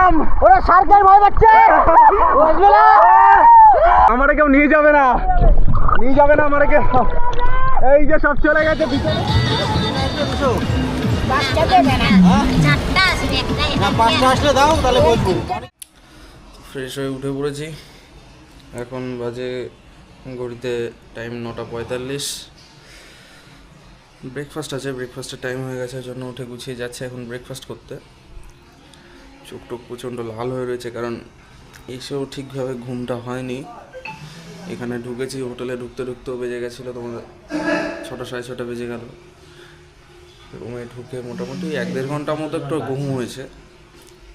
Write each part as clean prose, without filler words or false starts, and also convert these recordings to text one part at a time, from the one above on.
গেলাম। ওরা সার্কেল ভয় পাচ্ছে, বুঝলি না? আমারে কেউ নিয়ে যাবে না, নিয়ে যাবে না আমারে কেউ। এই যে সব চলে গেছে ভিতরে। ফ্রেশ হয়ে উঠে পড়েছি। এখন বাজে ঘড়িতে টাইম 9:45। ব্রেকফাস্ট আছে, ব্রেকফাস্টের টাইম হয়ে গেছে, জন্য উঠে গুছিয়ে যাচ্ছে এখন ব্রেকফাস্ট করতে। চোখ টোক প্রচণ্ড লাল হয়ে রয়েছে, কারণ এসেও ঠিকভাবে ঘুমটা হয়নি। এখানে ঢুকেছি, হোটেলে ঢুকতেও বেজে গেছিলো তোমার 6টা 6:30 বেজে গেল। রুমে ঢুকে মোটামুটি 1-1.5 ঘন্টা মতো একটু ঘুম হয়েছে।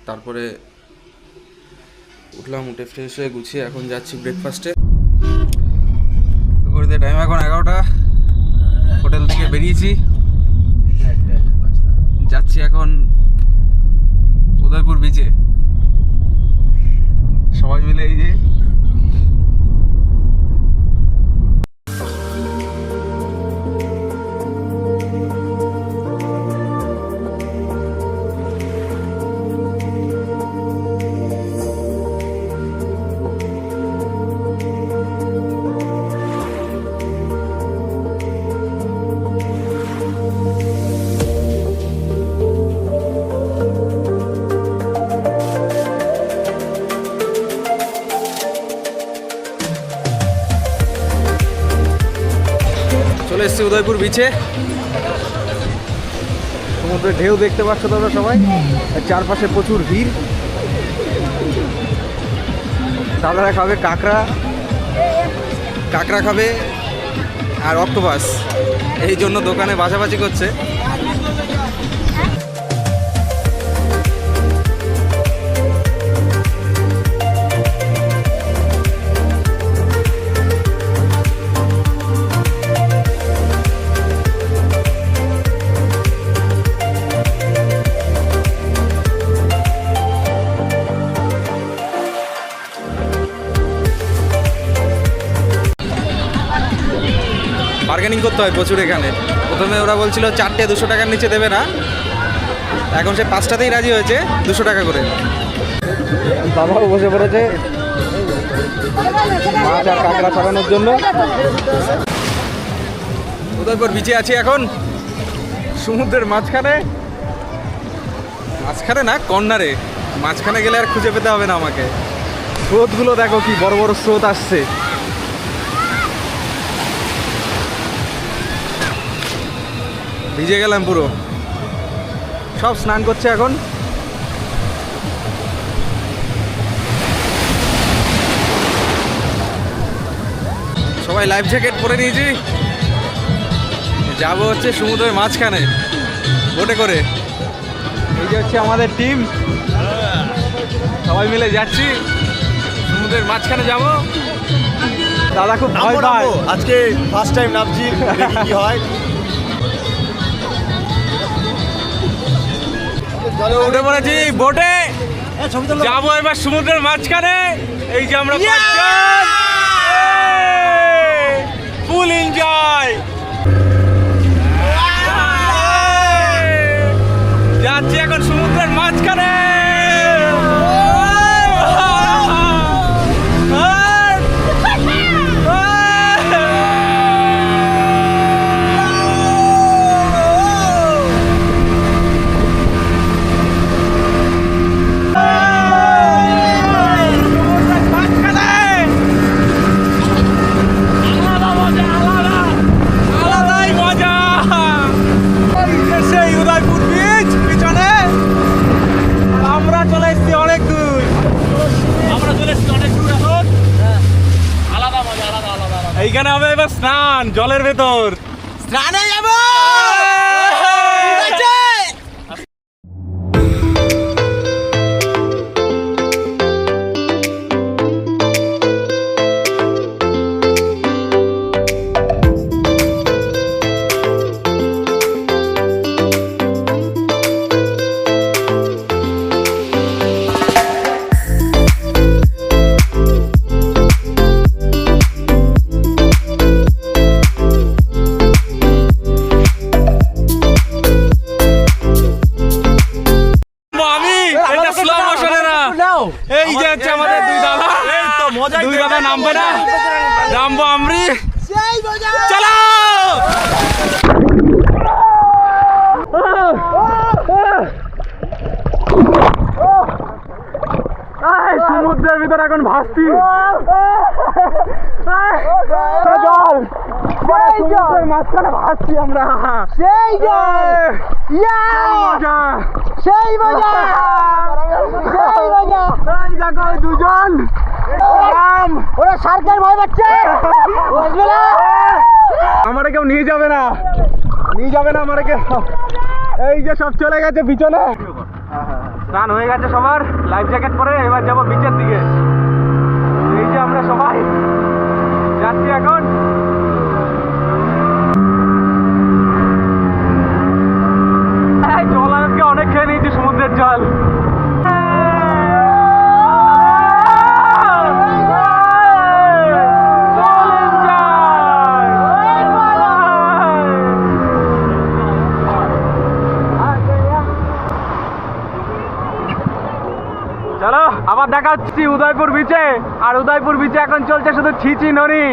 তারপরে উঠলাম, উঠে ফ্রেশ হয়ে গুছিয়ে এখন যাচ্ছি ব্রেকফাস্টে। ঘড়িতে টাইম এখন 11টা। হোটেল থেকে বেরিয়েছি, যাচ্ছি এখন উদয়পুর বিচে। সবাই মিলে এই যে চলে এসেছি উদয়পুর বিচে। সমুদ্রের ঢেউ দেখতে পাচ্ছ তোমরা সবাই, চারপাশে প্রচুর ভিড়। দাদারা খাবে কাঁকড়া খাবে আর অক্টোপাস, এই জন্য দোকানে বাছাবাছি করছে। বার্গেনিং করতে হয় প্রচুর এখানে। প্রথমে ওরা বলছিল 4টে 200 টাকার নিচে দেবে না, এখন সে 5টাতেই রাজি হয়েছে 200 টাকা করে। বাবাও বসে পড়েছে মাছ আর কাঁকড়া ছাড়ানোর জন্য। উদয়পুর বিচে আছি এখন, সমুদ্রের মাঝখানে না কর্নারে। মাঝখানে গেলে আর খুঁজে পেতে হবে না আমাকে। স্রোতগুলো দেখো কি বড় বড় স্রোত আসছে। ভিজে গেলাম পুরো, সব স্নান করছে এখন। সবাই লাইফ জ্যাকেট পরে নিয়েছি, যাবো হচ্ছে সমুদ্রের মাঝখানে বোটে করে। এই যে হচ্ছে আমাদের টিম, সবাই মিলে যাচ্ছি সমুদ্রের মাঝখানে যাব। দাদা খুব ভয় পায়, আজকে ফার্স্ট টাইম নামছি, দেখি কি হয়। উঠে পড়েছি বোটে, যাবো এবার সমুদ্রের মাঝখানে। এই যে আমরা ফুল এনজয় যাচ্ছি এখন সমুদ্রের মাঝখানে। এইখানে হবে এবার স্নান, জলের ভেতর স্নানে যাবো। এই যে হচ্ছে আমাদের দুই দাদা, দুই দাদা নামবে না, নামবো আমরি। চলো সমুদ্রের ভিতরে এখন ভাসছি। সমুদ্রের মাঝখানে ভাসছি আমরা। সেই মজা, সেই মজা, সেই মজা। দেখো দুজন ওরা সার্কেল ভয় পাচ্ছে। আমারে কেউ নিয়ে যাবে না, নিয়ে যাবে না আমারে কেউ। এই যে সব চলে গেছে পিছনে, স্নান হয়ে গেছে সবার, লাইফ জ্যাকেট পরে এবার যাবো বিচের দিকে। এই যে আমরা সবাই যাচ্ছি এখন। জল আজকে অনেক খেয়ে নিয়েছি, সমুদ্রের জল। চলো আবার দেখা হচ্ছে উদয়পুর বিচে। আর উদয়পুর বিচে এখন চলছে শুধু ছিচি ননি।